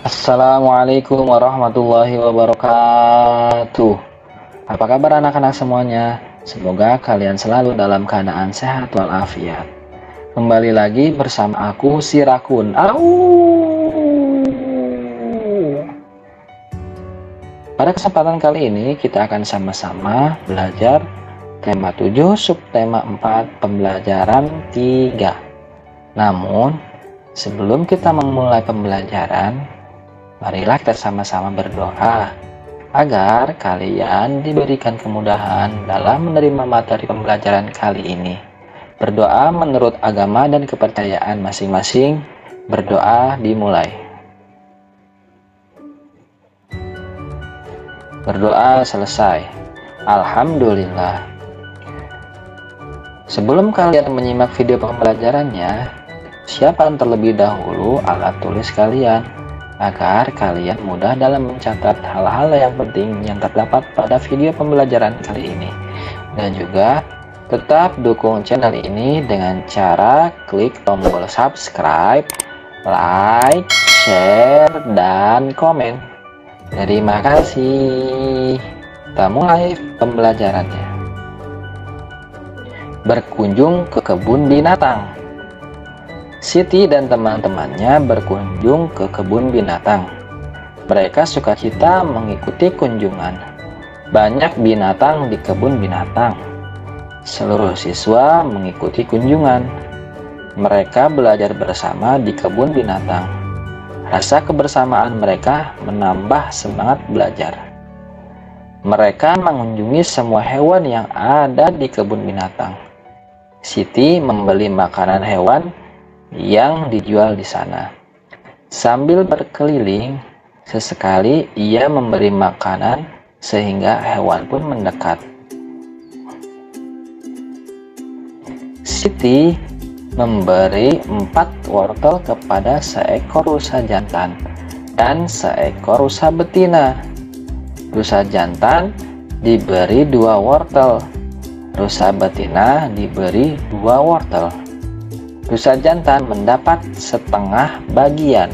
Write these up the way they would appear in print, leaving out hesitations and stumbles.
Assalamualaikum warahmatullahi wabarakatuh. Apa kabar anak-anak semuanya? Semoga kalian selalu dalam keadaan sehat walafiat. Kembali lagi bersama aku si Rakun. Pada kesempatan kali ini kita akan sama-sama belajar tema 7 subtema 4 pembelajaran 3. Namun sebelum kita memulai pembelajaran, marilah kita sama-sama berdoa agar kalian diberikan kemudahan dalam menerima materi pembelajaran kali ini. Berdoa menurut agama dan kepercayaan masing-masing. Berdoa dimulai. Berdoa selesai. Alhamdulillah. Sebelum kalian menyimak video pembelajarannya, siapkan terlebih dahulu alat tulis kalian agar kalian mudah dalam mencatat hal-hal yang penting yang terdapat pada video pembelajaran kali ini. Dan juga tetap dukung channel ini dengan cara klik tombol subscribe, like, share, dan komen. Terima kasih. Kita mulai pembelajarannya. Berkunjung ke kebun binatang. Siti dan teman-temannya berkunjung ke kebun binatang. Mereka sukacita mengikuti kunjungan. Banyak binatang di kebun binatang. Seluruh siswa mengikuti kunjungan. Mereka belajar bersama di kebun binatang. Rasa kebersamaan mereka menambah semangat belajar. Mereka mengunjungi semua hewan yang ada di kebun binatang. Siti membeli makanan hewan yang dijual di sana. Sambil berkeliling, sesekali ia memberi makanan sehingga hewan pun mendekat. Siti memberi 4 wortel kepada seekor rusa jantan dan seekor rusa betina. Rusa jantan diberi 2 wortel, rusa betina diberi 2 wortel. Rusa jantan mendapat setengah bagian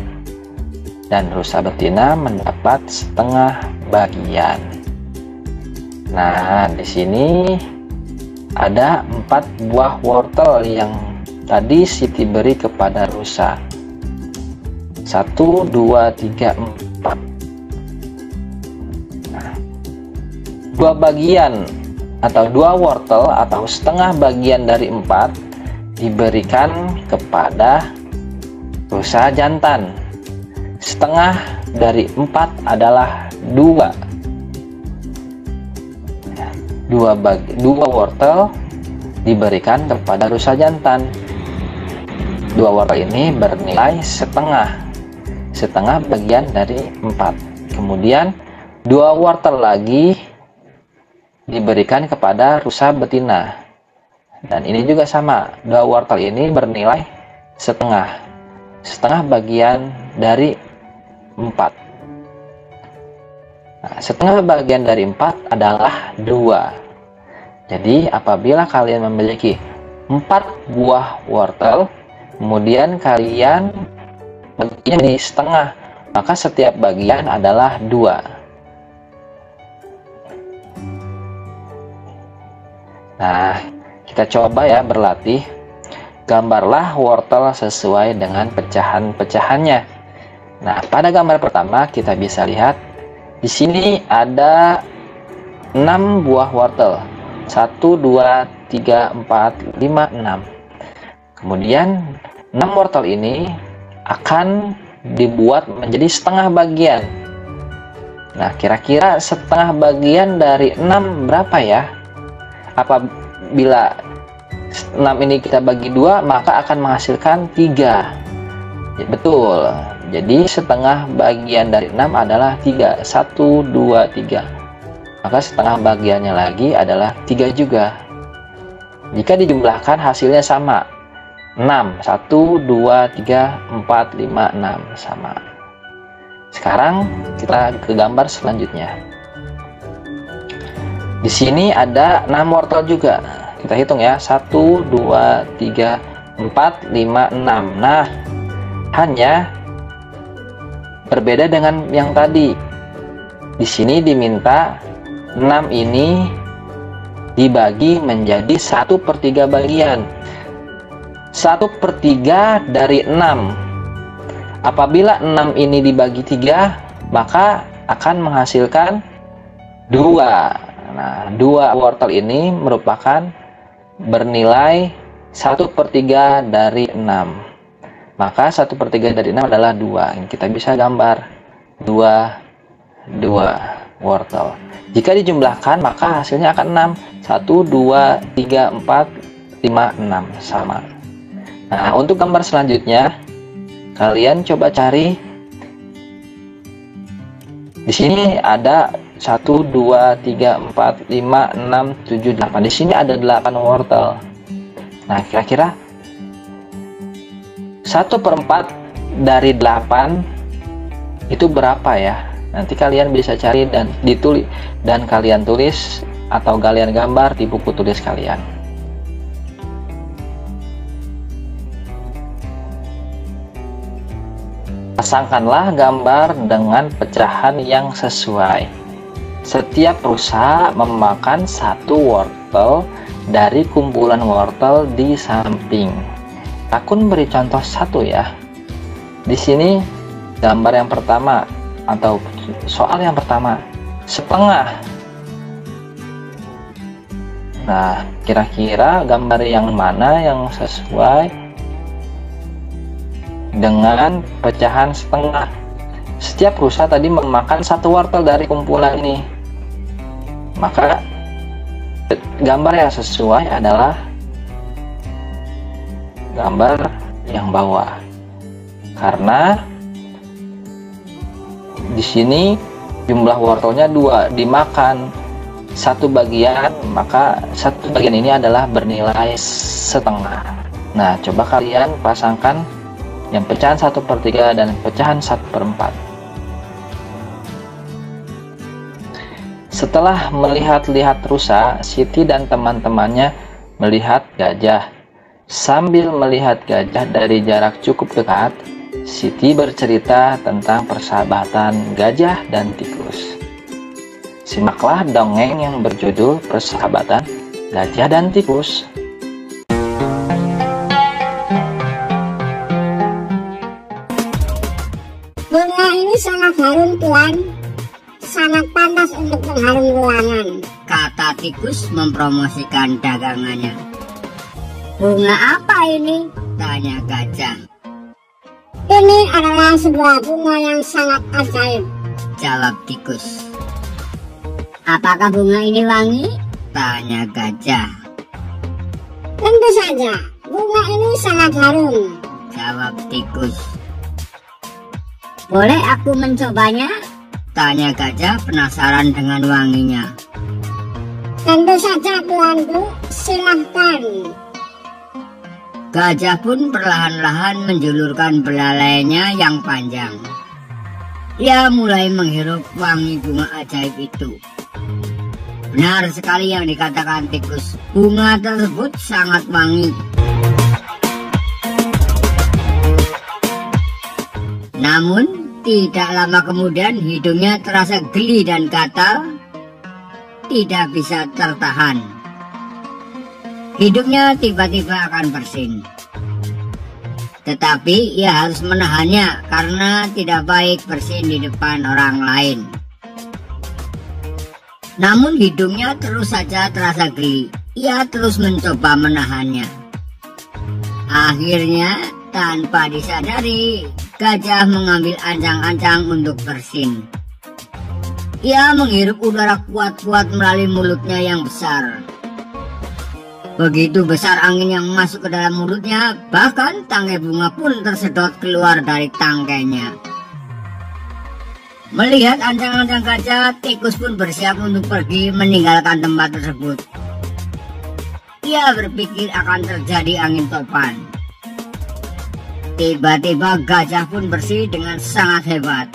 dan rusa betina mendapat setengah bagian. Nah, di sini ada 4 buah wortel yang tadi Siti beri kepada rusa. 1, 2, 3, 4. Nah, 2 bagian atau 2 wortel atau setengah bagian dari 4 diberikan kepada rusa jantan. Setengah dari 4 adalah 2. 2 wortel diberikan kepada rusa jantan. 2 wortel ini bernilai setengah bagian dari 4. Kemudian 2 wortel lagi diberikan kepada rusa betina. Dan ini juga sama, 2 wortel ini bernilai setengah bagian dari 4. Nah, setengah bagian dari 4 adalah 2. Jadi apabila kalian memiliki 4 buah wortel, kemudian kalian baginya di setengah, maka setiap bagian adalah 2. Nah, kita coba ya berlatih. Gambarlah wortel sesuai dengan pecahan-pecahannya. Nah, pada gambar pertama kita bisa lihat di sini ada 6 buah wortel. 1, 2, 3, 4, 5, 6. Kemudian 6 wortel ini akan dibuat menjadi setengah bagian. Nah, kira-kira setengah bagian dari 6 berapa ya? Apabila 6 ini kita bagi 2, maka akan menghasilkan 3. Ya, betul. Jadi setengah bagian dari 6 adalah 3. 1, 2, 3. Maka setengah bagiannya lagi adalah 3 juga. Jika dijumlahkan hasilnya sama. 6. 1, 2, 3, 4, 5, 6. Sama. Sekarang kita ke gambar selanjutnya. Di sini ada 6 wortel juga. Kita hitung ya, 1, 2, 3, 4, 5, 6. Nah, hanya berbeda dengan yang tadi. Di sini diminta 6 ini dibagi menjadi 1/3 bagian. 1/3 dari 6. Apabila 6 ini dibagi 3, maka akan menghasilkan 2. Nah, 2 wortel ini merupakan bernilai 1/3 dari 6. Maka 1/3 dari 6 adalah 2. Ini kita bisa gambar 2 wortel. Jika dijumlahkan maka hasilnya akan 6. 1, 2, 3, 4, 5, 6 sama. Nah, untuk gambar selanjutnya kalian coba cari. Di sini ada 1, 2, 3, 4, 5, 6, 7, 8. Di sini ada 8 wortel. Nah, kira-kira 1/4 dari 8 itu berapa ya? Nanti kalian bisa cari dan ditulis, dan kalian tulis atau kalian gambar di buku tulis kalian. Pasangkanlah gambar dengan pecahan yang sesuai. Setiap rusa memakan 1 wortel dari kumpulan wortel di samping. Akun beri contoh 1 ya. Di sini gambar yang pertama atau soal yang pertama, setengah. Nah, kira-kira gambar yang mana yang sesuai dengan pecahan setengah? Setiap rusa tadi memakan 1 wortel dari kumpulan ini. Maka gambar yang sesuai adalah gambar yang bawah. Karena di sini jumlah wortelnya 2, dimakan 1 bagian, maka 1 bagian ini adalah bernilai setengah. Nah, coba kalian pasangkan yang pecahan 1/3 dan pecahan 1/4. Setelah melihat-lihat rusa, Siti dan teman-temannya melihat gajah. Sambil melihat gajah dari jarak cukup dekat, Siti bercerita tentang persahabatan gajah dan tikus. Simaklah dongeng yang berjudul Persahabatan Gajah dan Tikus. Bunga ini sangat harum, Tuan. Sangat pantas untuk mengharum ruangan, kata tikus mempromosikan dagangannya. Bunga apa ini? Tanya gajah. Ini adalah sebuah bunga yang sangat ajaib, jawab tikus. Apakah bunga ini wangi? Tanya gajah. Tentu saja, bunga ini sangat harum, jawab tikus. Boleh aku mencobanya? Tanya gajah penasaran dengan wanginya. Tentu saja, tuanku, silahkan. Gajah pun perlahan-lahan menjulurkan belalainya yang panjang. Ia mulai menghirup wangi bunga ajaib itu. Benar sekali yang dikatakan tikus, bunga tersebut sangat wangi. Namun, tidak lama kemudian hidungnya terasa geli dan gatal, tidak bisa tertahan. Hidungnya tiba-tiba akan bersin. Tetapi ia harus menahannya karena tidak baik bersin di depan orang lain. Namun hidungnya terus saja terasa geli. Ia terus mencoba menahannya. Akhirnya tanpa disadari, gajah mengambil ancang-ancang untuk bersin. Ia menghirup udara kuat-kuat melalui mulutnya yang besar. Begitu besar angin yang masuk ke dalam mulutnya, bahkan tangkai bunga pun tersedot keluar dari tangkainya. Melihat ancang-ancang gajah, tikus pun bersiap untuk pergi meninggalkan tempat tersebut. Ia berpikir akan terjadi angin topan. Tiba-tiba gajah pun bersih dengan sangat hebat.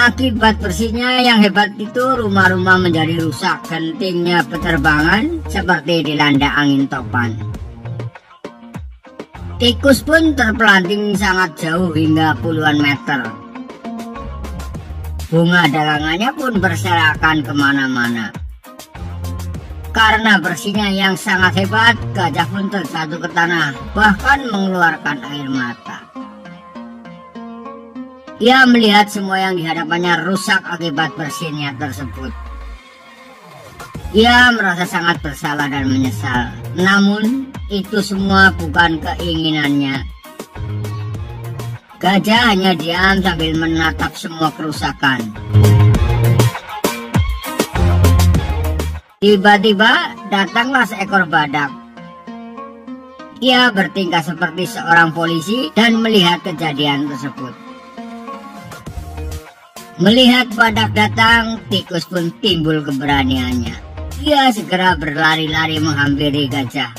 Akibat bersihnya yang hebat itu, rumah-rumah menjadi rusak, gentingnya penerbangan seperti dilanda angin topan. Tikus pun terpelanting sangat jauh hingga puluhan meter. Bunga dagangannya pun berserakan kemana-mana. Karena bersihnya yang sangat hebat, gajah pun terjatuh ke tanah, bahkan mengeluarkan air mata. Ia melihat semua yang dihadapannya rusak akibat bersihnya tersebut. Ia merasa sangat bersalah dan menyesal. Namun, itu semua bukan keinginannya. Gajah hanya diam sambil menatap semua kerusakan. Tiba-tiba datanglah seekor badak. Ia bertingkah seperti seorang polisi dan melihat kejadian tersebut. Melihat badak datang, tikus pun timbul keberaniannya. Ia segera berlari-lari menghampiri gajah.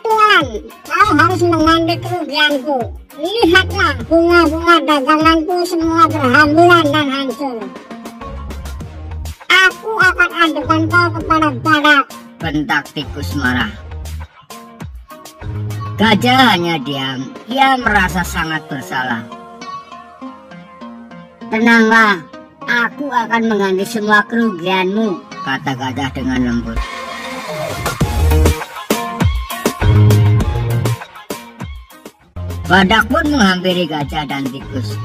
Tuan, kau harus mengambil kerugianku. Lihatlah, bunga-bunga daganganku semua berhamburan dan hancur. Aku akan adukan kau kepada badak, bentak tikus marah. Gajah hanya diam. Ia merasa sangat bersalah. Tenanglah, aku akan mengganti semua kerugianmu, kata gajah dengan lembut. Badak pun menghampiri gajah dan tikus.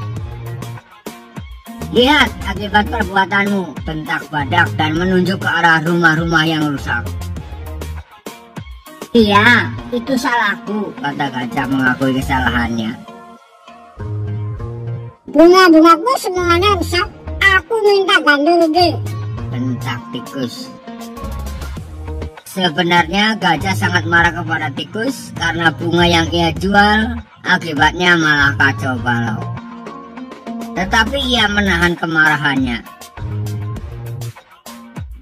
Lihat akibat perbuatanmu, bentak badak dan menunjuk ke arah rumah-rumah yang rusak. Iya, itu salahku, kata gajah mengakui kesalahannya. Bunga-bungaku semuanya rusak. Aku minta ganti rugi, bentak tikus. Sebenarnya gajah sangat marah kepada tikus karena bunga yang ia jual akibatnya malah kacau balau. Tetapi ia menahan kemarahannya.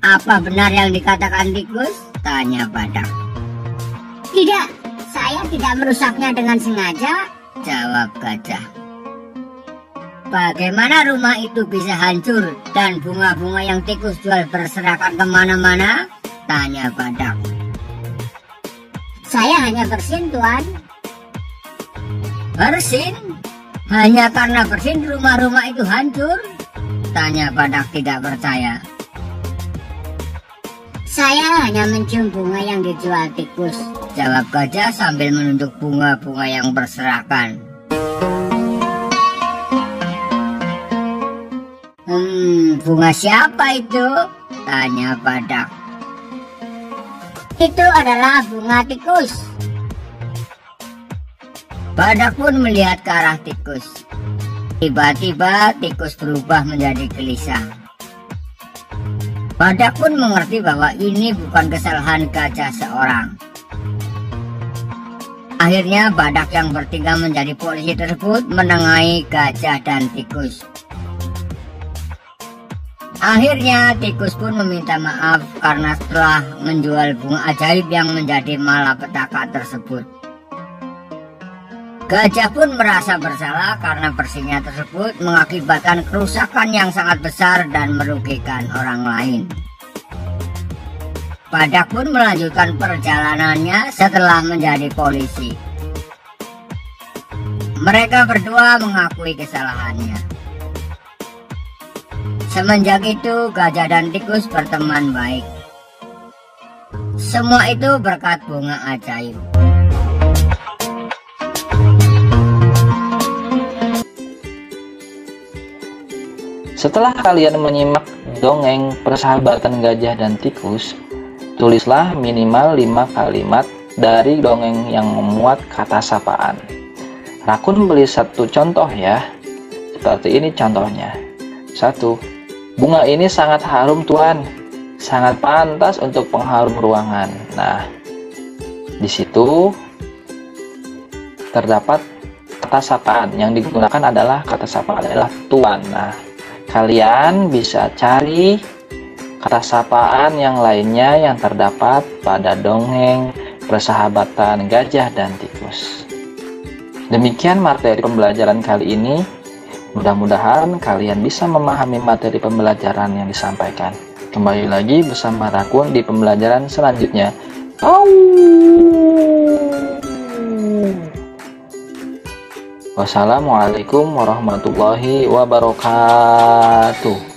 Apa benar yang dikatakan tikus? Tanya badak. Tidak, saya tidak merusaknya dengan sengaja, jawab gajah. Bagaimana rumah itu bisa hancur dan bunga-bunga yang tikus jual berserakan kemana-mana? Tanya badak. Saya hanya bersin, Tuan. Bersin? Hanya karena bersin rumah-rumah itu hancur? Tanya badak tidak percaya. Saya hanya mencium bunga yang dijual tikus, jawab gajah sambil menunjuk bunga-bunga yang berserakan. Bunga siapa itu? Tanya badak. Itu adalah bunga tikus. Badak pun melihat ke arah tikus. Tiba-tiba tikus berubah menjadi gelisah. Badak pun mengerti bahwa ini bukan kesalahan gajah seorang. Akhirnya badak yang bertingkah menjadi polisi tersebut menengahi gajah dan tikus. Akhirnya tikus pun meminta maaf karena telah menjual bunga ajaib yang menjadi malapetaka tersebut. Gajah pun merasa bersalah karena bersihnya tersebut mengakibatkan kerusakan yang sangat besar dan merugikan orang lain. Badak pun melanjutkan perjalanannya setelah menjadi polisi. Mereka berdua mengakui kesalahannya. Semenjak itu gajah dan tikus berteman baik. Semua itu berkat bunga ajaib. Setelah kalian menyimak dongeng persahabatan gajah dan tikus, tulislah minimal 5 kalimat dari dongeng yang memuat kata sapaan. Rakun beri satu contoh ya. Seperti ini contohnya. 1. Bunga ini sangat harum, Tuan. Sangat pantas untuk pengharum ruangan. Nah, di situ terdapat kata sapaan. Yang digunakan adalah kata sapaan adalah Tuan. Nah, kalian bisa cari kata sapaan yang lainnya yang terdapat pada dongeng persahabatan gajah dan tikus. Demikian materi pembelajaran kali ini. Mudah-mudahan kalian bisa memahami materi pembelajaran yang disampaikan. Kembali lagi bersama Rakun di pembelajaran selanjutnya. Wassalamualaikum warahmatullahi wabarakatuh.